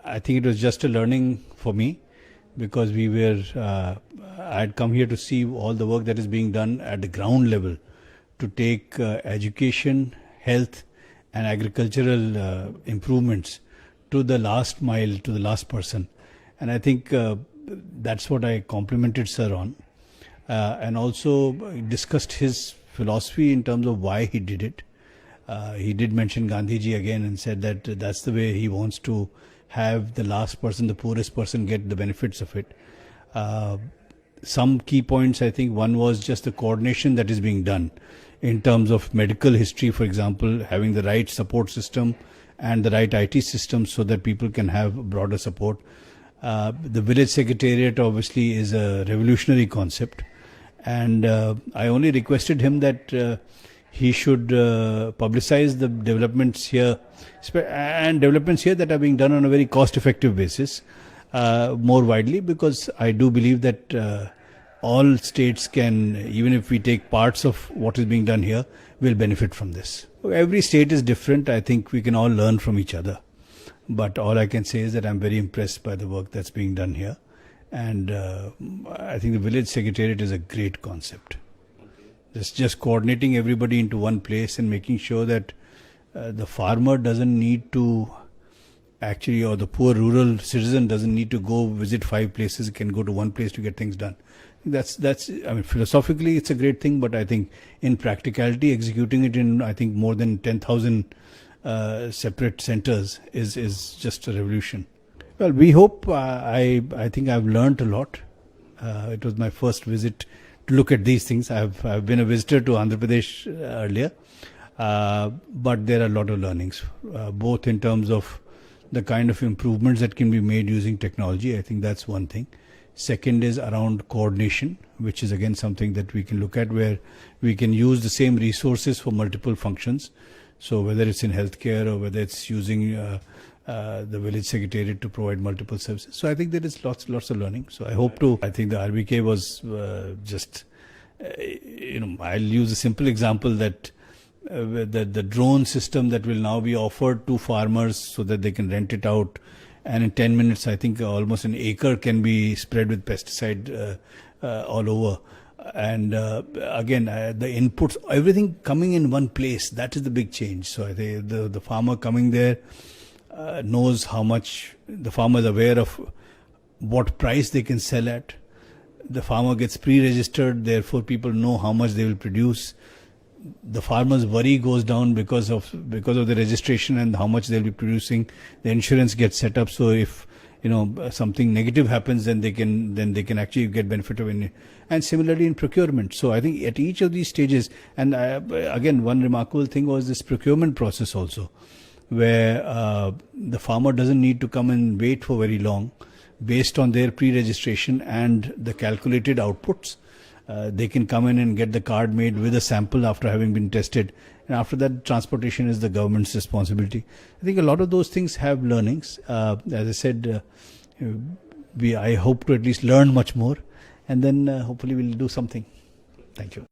I think it was just a learning for me because I had come here to see all the work that is being done at the ground level to take education, health and agricultural improvements to the last mile, to the last person. And I think that's what I complimented Sir on. And also discussed his philosophy in terms of why he did it. He did mention Gandhiji again and said that that's the way he wants to have the last person, the poorest person, get the benefits of it. Some key points, I think one was just the coordination that is being done in terms of medical history, for example, having the right support system and the right IT system so that people can have broader support. The village secretariat obviously is a revolutionary concept, and I only requested him that he should publicize the developments here and developments here that are being done on a very cost-effective basis more widely, because I do believe that all states can, even if we take parts of what is being done here, will benefit from this. Every state is different. I think we can all learn from each other. But all I can say is that I'm very impressed by the work that's being done here. And I think the village secretariat is a great concept. Just coordinating everybody into one place and making sure that the farmer doesn't need to actually, or the poor rural citizen doesn't need to go visit 5 places, can go to one place to get things done. That's I mean, philosophically it's a great thing, but I think in practicality, executing it in, I think, more than 10,000 separate centers is just a revolution. Well, we hope. I think I've learned a lot. It was my first visit to look at these things. I've been a visitor to Andhra Pradesh earlier, but there are a lot of learnings, both in terms of the kind of improvements that can be made using technology. I think that's one thing. Second is around coordination, which is again something that we can look at, where we can use the same resources for multiple functions. So whether it's in healthcare or whether it's using the village secretariat to provide multiple services. So I think there is lots of learning. So I think the RBK was I'll use a simple example that the drone system that will now be offered to farmers so that they can rent it out. And in 10 minutes, I think almost an acre can be spread with pesticide all over. And again, the inputs, everything coming in one place, that is the big change. So I think the farmer coming there knows how much, the farmer is aware of what price they can sell at. The farmer gets pre-registered, therefore people know how much they will produce. The farmer's worry goes down because of the registration and how much they'll be producing. The insurance gets set up, so if something negative happens, then they can actually get benefit of it. And similarly in procurement. So I think at each of these stages, and again, one remarkable thing was this procurement process also, where the farmer doesn't need to come and wait for very long. Based on their pre-registration and the calculated outputs, they can come in and get the card made with a sample after having been tested. And after that, transportation is the government's responsibility. I think a lot of those things have learnings. As I said, I hope to at least learn much more, and then hopefully we'll do something. Thank you.